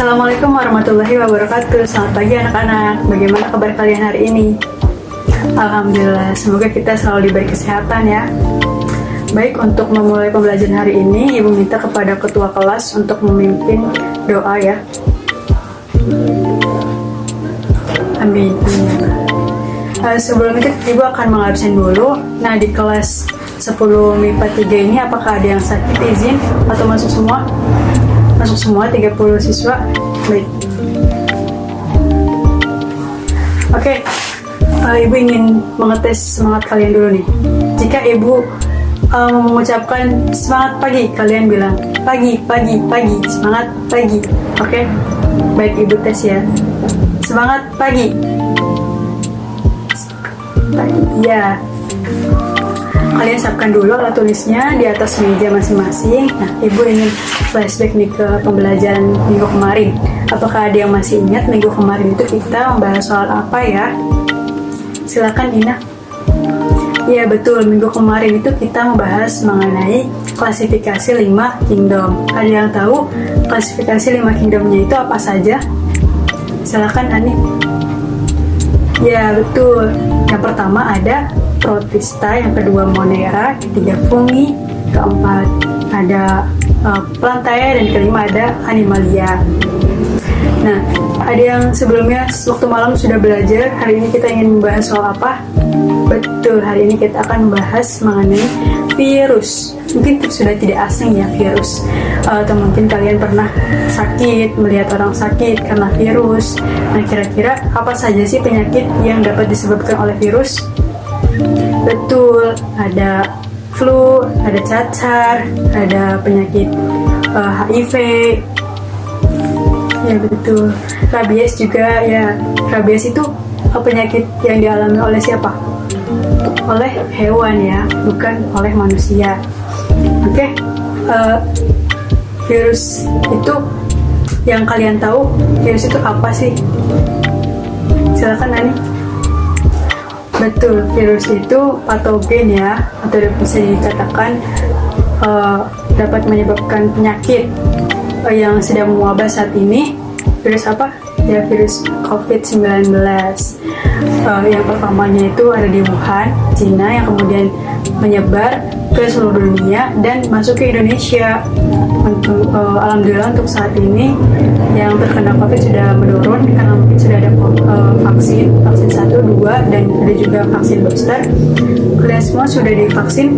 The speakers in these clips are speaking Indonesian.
Assalamualaikum warahmatullahi wabarakatuh. Selamat pagi anak-anak. Bagaimana kabar kalian hari ini? Alhamdulillah, semoga kita selalu diberi kesehatan ya. Baik, untuk memulai pembelajaran hari ini, Ibu minta kepada ketua kelas untuk memimpin doa ya. Amin. Sebelum itu Ibu akan mengabsen dulu. Nah, di kelas 10 MIPA 3 ini apakah ada yang sakit izin atau masuk semua? Masuk semua 30 siswa. Baik. Oke. Ibu ingin mengetes semangat kalian dulu nih. Jika Ibu mengucapkan semangat pagi, kalian bilang pagi, pagi, pagi, semangat pagi. Oke. Baik, Ibu tes ya. Semangat pagi. Ya. Kalian siapkan dulu alat tulisnya di atas meja masing-masing. Nah, Ibu ingin flashback nih ke pembelajaran minggu kemarin. Apakah ada yang masih ingat minggu kemarin itu kita membahas soal apa ya? Silakan Ina. Ya betul, minggu kemarin itu kita membahas mengenai klasifikasi 5 kingdom. Ada yang tahu klasifikasi 5 kingdomnya itu apa saja? Silakan Ani. Ya betul. Yang pertama ada Protista, yang kedua Monera, ketiga Fungi, keempat ada Plantae, dan kelima ada Animalia. Nah, ada yang sebelumnya waktu malam sudah belajar. Hari ini kita ingin membahas soal apa? Betul, hari ini kita akan membahas mengenai virus. Mungkin sudah tidak asing ya virus, atau mungkin kalian pernah sakit, melihat orang sakit karena virus. Nah, kira-kira apa saja sih penyakit yang dapat disebabkan oleh virus? Betul, ada flu, ada cacar, ada penyakit HIV. Ya betul, rabies juga ya. Rabies itu penyakit yang dialami oleh siapa? Oleh hewan ya, bukan oleh manusia. Oke. Virus itu yang kalian tahu, virus itu apa sih? Silakan Nani. Betul, virus itu patogen ya, atau bisa dikatakan dapat menyebabkan penyakit yang sedang mewabah saat ini. Virus apa? Ya, virus COVID-19. Yang pertamanya itu ada di Wuhan, Cina, yang kemudian menyebar ke seluruh dunia dan masuk ke Indonesia. Alhamdulillah untuk saat ini yang terkena COVID sudah menurun karena mungkin sudah ada vaksin 1, 2, dan ada juga vaksin booster. Kalian semua sudah divaksin?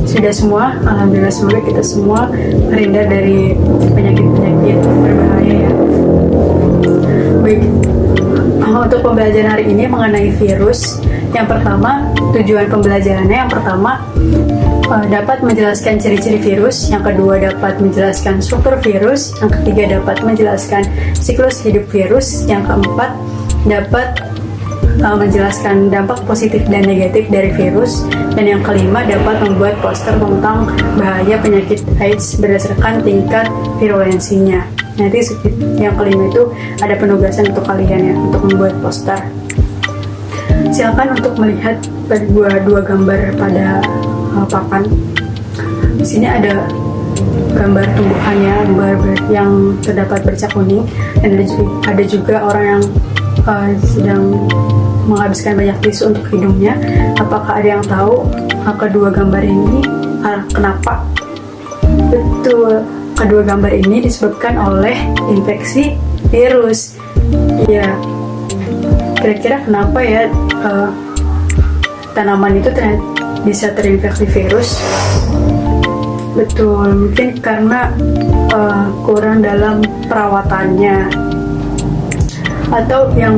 Sudah semua? Alhamdulillah, semoga kita semua terhindar dari penyakit-penyakit berbahaya ya. Baik, untuk pembelajaran hari ini mengenai virus, yang pertama, tujuan pembelajarannya yang pertama dapat menjelaskan ciri-ciri virus, yang kedua dapat menjelaskan struktur virus, yang ketiga dapat menjelaskan siklus hidup virus, yang keempat dapat menjelaskan dampak positif dan negatif dari virus, dan yang kelima dapat membuat poster tentang bahaya penyakit AIDS berdasarkan tingkat virulensinya. Nanti yang kelima itu ada penugasan untuk kalian ya, untuk membuat poster. Silakan untuk melihat dua gambar pada papan. Di sini ada gambar tumbuhannya, gambar yang terdapat bercak kuning, dan ada juga orang yang sedang menghabiskan banyak tisu untuk hidungnya. Apakah ada yang tahu kedua gambar ini kenapa? Betul, kedua gambar ini disebabkan oleh infeksi virus. Ya, kira-kira kenapa ya tanaman itu bisa terinfeksi virus? Betul, mungkin karena kurang dalam perawatannya, atau yang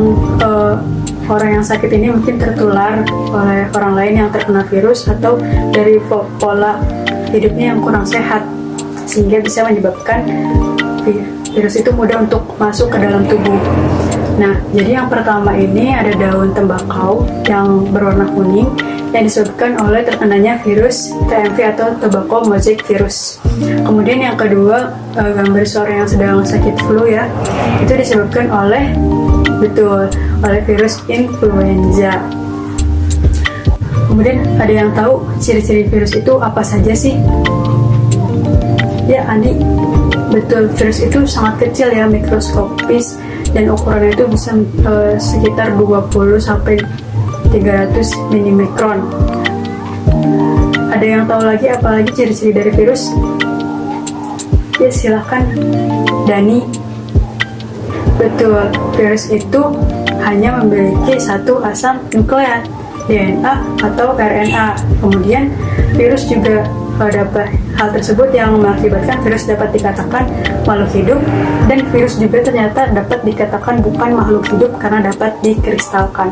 orang yang sakit ini mungkin tertular oleh orang lain yang terkena virus, atau dari pola hidupnya yang kurang sehat, sehingga bisa menyebabkan virus itu mudah untuk masuk ke dalam tubuh. Nah, jadi yang pertama ini ada daun tembakau yang berwarna kuning yang disebabkan oleh terkenanya virus TMV atau tobacco mosaic virus. Kemudian yang kedua, gambar seorang yang sedang sakit flu ya, itu disebabkan oleh virus influenza. Kemudian ada yang tahu ciri-ciri virus itu apa saja sih? Ya, Andi, betul, virus itu sangat kecil ya, mikroskopis, dan ukurannya itu bisa sekitar 20 sampai 300 milimikron. Ada yang tahu lagi apalagi ciri-ciri dari virus? Ya silahkan Dani. Betul, virus itu hanya memiliki satu asam nukleat, DNA atau RNA. Kemudian virus juga dapat hal tersebut yang mengakibatkan virus dapat dikatakan makhluk hidup, dan virus juga ternyata dapat dikatakan bukan makhluk hidup karena dapat dikristalkan.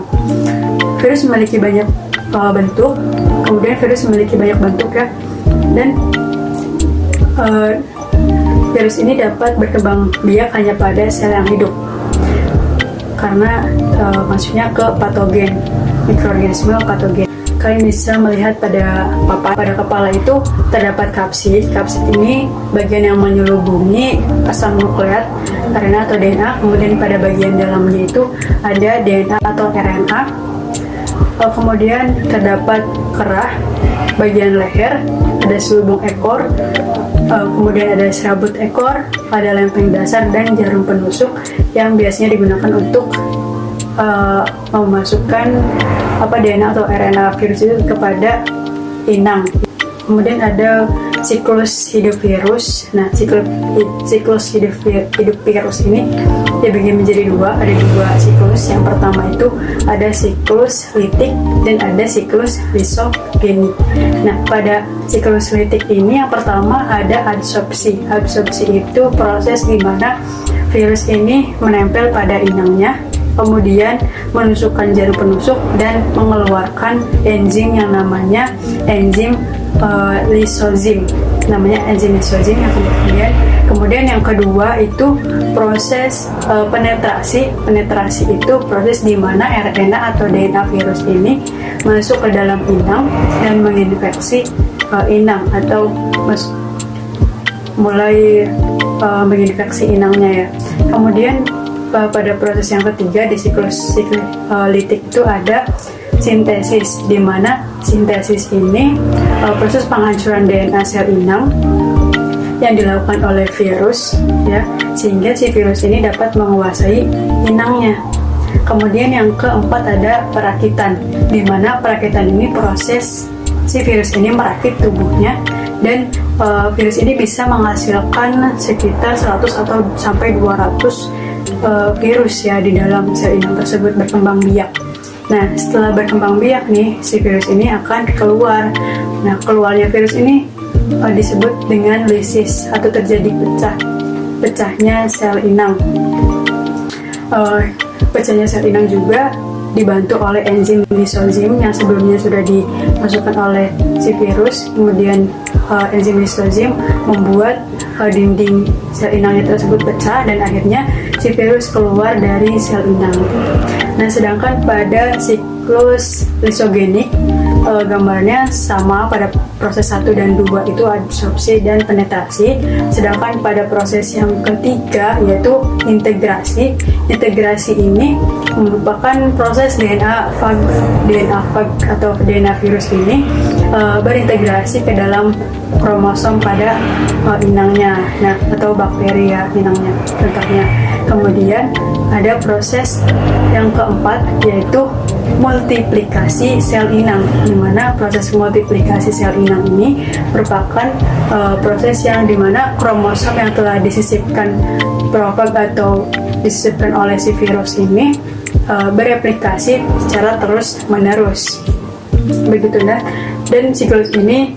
Virus memiliki banyak bentuk, kemudian virus memiliki banyak bentuk ya, dan virus ini dapat berkembang biak hanya pada sel yang hidup karena masuknya ke patogen, mikroorganisme patogen. Kalian bisa melihat pada kepala itu terdapat kapsid. Kapsid ini bagian yang menyelubungi asam nukleat, RNA atau DNA. Kemudian pada bagian dalamnya itu ada DNA atau RNA. Kemudian terdapat kerah, bagian leher, ada selubung ekor, kemudian ada serabut ekor, ada lempeng dasar dan jarum penusuk yang biasanya digunakan untuk memasukkan DNA atau RNA virus itu kepada inang. Kemudian ada siklus hidup virus. Nah, siklus hidup virus ini dibagi menjadi dua. Ada dua siklus. Yang pertama itu ada siklus litik dan ada siklus lisogenik. Nah, pada siklus litik ini yang pertama ada adsorpsi. Adsorpsi itu proses di mana virus ini menempel pada inangnya, kemudian menusukkan jarum penusuk dan mengeluarkan enzim yang namanya enzim lisozim, yang kemudian yang kedua itu proses penetrasi. Penetrasi itu proses di mana RNA atau DNA virus ini masuk ke dalam inang dan menginfeksi inang atau mulai menginfeksi inangnya ya. Kemudian pada proses yang ketiga di siklus litik itu ada sintesis, di mana sintesis ini proses penghancuran DNA sel inang yang dilakukan oleh virus ya, sehingga si virus ini dapat menguasai inangnya. Kemudian yang keempat ada perakitan, di mana perakitan ini proses si virus ini merakit tubuhnya, dan virus ini bisa menghasilkan sekitar 100 atau sampai 200 virus ya di dalam sel inang tersebut berkembang biak. Nah, setelah berkembang biak nih, si virus ini akan keluar. Nah, keluarnya virus ini disebut dengan lisis atau terjadi pecahnya sel inang. Pecahnya sel inang juga dibantu oleh enzim lisozim yang sebelumnya sudah dimasukkan oleh si virus. Kemudian enzim lisozim membuat dinding sel inangnya tersebut pecah dan akhirnya si virus keluar dari sel inang. Nah, sedangkan pada siklus lisogenik gambarnya sama, pada proses 1 dan 2 itu adsorpsi dan penetrasi. Sedangkan pada proses yang ketiga yaitu integrasi. Integrasi ini merupakan proses DNA fag atau DNA virus ini berintegrasi ke dalam kromosom pada inangnya, nah atau bakteri ya inangnya contohnya. Kemudian ada proses yang keempat yaitu multiplikasi sel inang, di mana proses multiplikasi sel inang ini merupakan proses yang dimana kromosom yang telah disisipkan profag atau disisipkan oleh si virus ini bereplikasi secara terus menerus. Begitu nah, dan siklus ini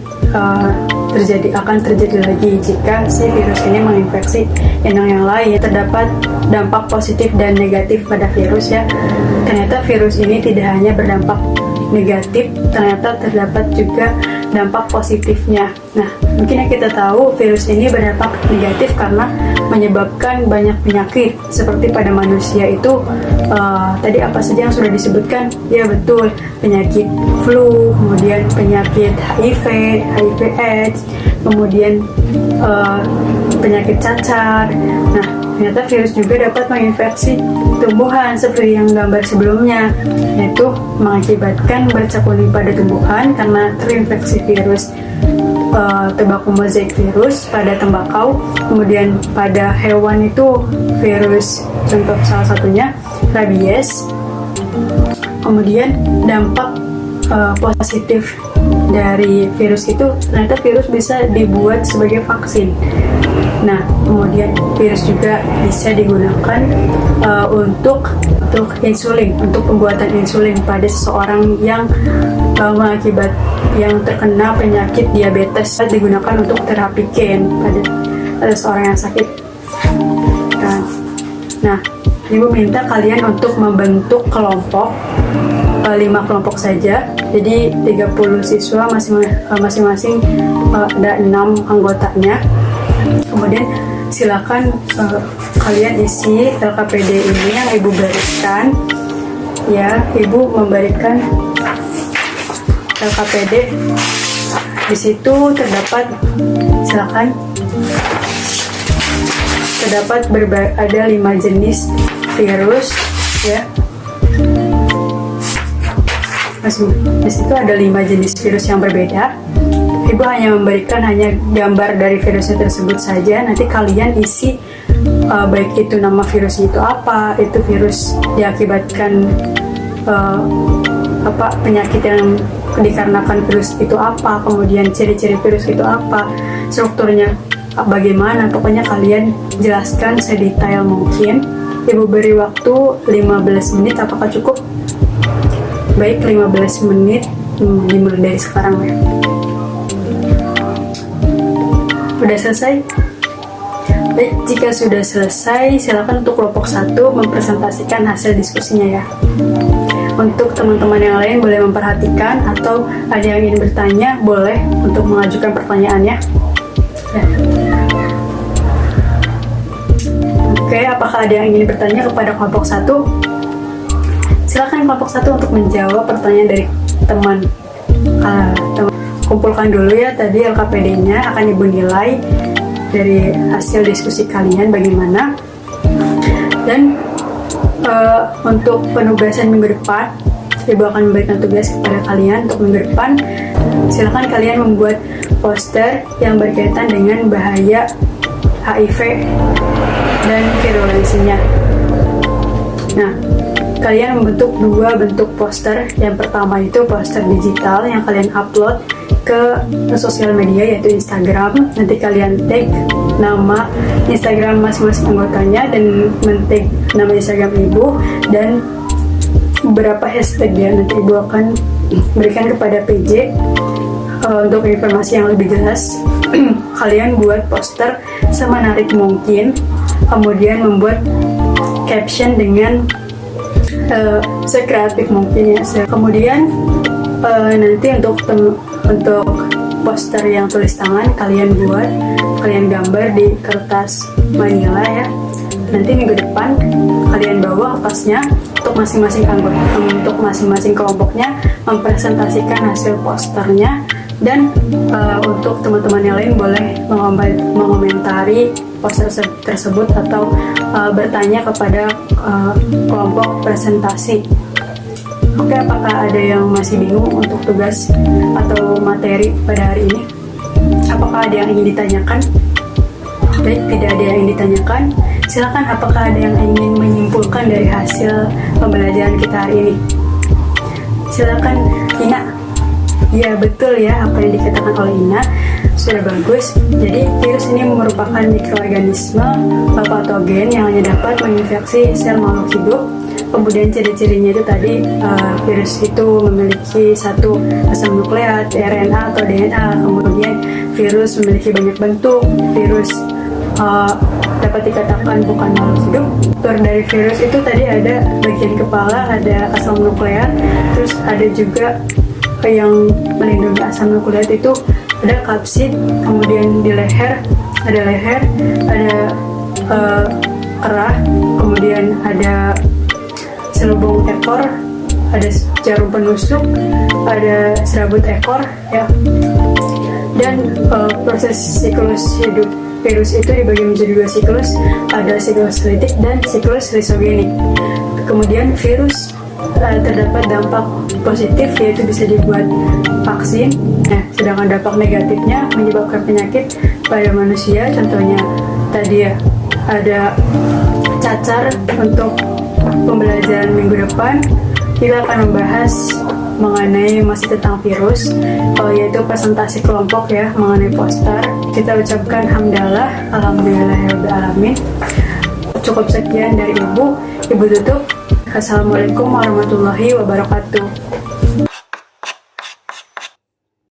akan terjadi lagi jika si virus ini menginfeksi inang yang lain. Terdapat dampak positif dan negatif pada virus ya. Ternyata virus ini tidak hanya berdampak negatif, ternyata terdapat juga dampak positifnya. Nah, mungkin yang kita tahu virus ini berdampak negatif karena menyebabkan banyak penyakit. Seperti pada manusia itu tadi apa saja yang sudah disebutkan? Ya betul, penyakit flu, kemudian penyakit HIV/AIDS, kemudian penyakit cacar. Nah, ternyata virus juga dapat menginfeksi tumbuhan seperti yang gambar sebelumnya, yaitu mengakibatkan bercak kuning pada tumbuhan karena terinfeksi virus. tobacco mosaic virus pada tembakau, kemudian pada hewan itu virus, contoh salah satunya rabies. Kemudian dampak positif dari virus itu, ternyata virus bisa dibuat sebagai vaksin. Nah, kemudian virus juga bisa digunakan untuk insulin, untuk pembuatan insulin pada seseorang yang yang terkena penyakit diabetes, digunakan untuk terapi gen pada seseorang yang sakit. Nah, Ibu minta kalian untuk membentuk kelompok 5 kelompok saja. Jadi 30 siswa masing-masing ada 6 anggotanya. Kemudian silakan kalian isi LKPD ini yang Ibu berikan. Ya, Ibu memberikan LKPD. Di situ terdapat, silakan, terdapat ada 5 jenis virus, ya. Di situ ada 5 jenis virus yang berbeda. Ibu hanya memberikan gambar dari virusnya tersebut saja. Nanti kalian isi baik itu nama virusnya itu apa, itu virus diakibatkan penyakit yang dikarenakan virus itu apa, kemudian ciri-ciri virus itu apa, strukturnya bagaimana. Pokoknya kalian jelaskan sedetail mungkin. Ibu beri waktu 15 menit, apakah cukup? Baik, 15 menit dimulai dari sekarang ya. Udah selesai? Baik, jika sudah selesai, silakan untuk kelompok 1 mempresentasikan hasil diskusinya ya. Untuk teman-teman yang lain boleh memperhatikan, atau ada yang ingin bertanya boleh untuk mengajukan pertanyaannya. Ya. Oke, apakah ada yang ingin bertanya kepada kelompok 1? Silakan kelompok 1 untuk menjawab pertanyaan dari teman. Kumpulkan dulu ya tadi LKPD-nya, akan Ibu nilai dari hasil diskusi kalian bagaimana. Dan untuk penugasan minggu depan, Ibu akan memberikan tugas kepada kalian untuk minggu depan. Silakan kalian membuat poster yang berkaitan dengan bahaya HIV dan virulensinya. Nah, kalian membentuk 2 bentuk poster. Yang pertama itu poster digital yang kalian upload ke sosial media, yaitu Instagram. Nanti kalian tag nama Instagram masing-masing anggotanya dan men-tag nama Instagram Ibu dan beberapa hashtag ya. Nanti Ibu akan berikan kepada PJ untuk informasi yang lebih jelas. Kalian buat poster semenarik mungkin, kemudian membuat caption dengan sekreatif mungkin ya. Kemudian nanti untuk poster yang tulis tangan kalian gambar di kertas manila ya. Nanti minggu depan kalian bawa kertasnya untuk masing-masing anggota, untuk masing-masing kelompoknya mempresentasikan hasil posternya. Dan untuk teman-teman yang lain boleh mengomentari poster tersebut atau bertanya kepada kelompok presentasi. Oke, apakah ada yang masih bingung untuk tugas atau materi pada hari ini? Apakah ada yang ingin ditanyakan? Baik, tidak ada yang ingin ditanyakan. Silakan, apakah ada yang ingin menyimpulkan dari hasil pembelajaran kita hari ini? Silakan, Ina. Ya, betul ya apa yang dikatakan oleh Ina, sudah bagus. Jadi virus ini merupakan mikroorganisme patogen yang hanya dapat menginfeksi sel makhluk hidup. Kemudian ciri-cirinya itu tadi virus itu memiliki satu asam nukleat, RNA atau DNA. Kemudian virus memiliki banyak bentuk. Virus dapat dikatakan bukan makhluk hidup. Struktur dari virus itu tadi ada bagian kepala, ada asam nukleat, terus ada juga yang melindungi asam nukleat itu ada kapsid, kemudian di leher, ada kerah, kemudian ada selubung ekor, ada jarum penusuk, ada serabut ekor ya. Dan proses siklus hidup virus itu dibagi menjadi 2 siklus, ada siklus litik dan siklus lisogenik. Kemudian virus terdapat dampak positif, yaitu bisa dibuat vaksin. Nah, sedangkan dampak negatifnya menyebabkan penyakit pada manusia. Contohnya tadi ya, ada cacar. Untuk pembelajaran minggu depan kita akan membahas mengenai masih tentang virus, yaitu presentasi kelompok ya, mengenai poster. Kita ucapkan hamdalah, alhamdulillahirobbilalamin. Cukup sekian dari Ibu tutup. Assalamualaikum warahmatullahi wabarakatuh.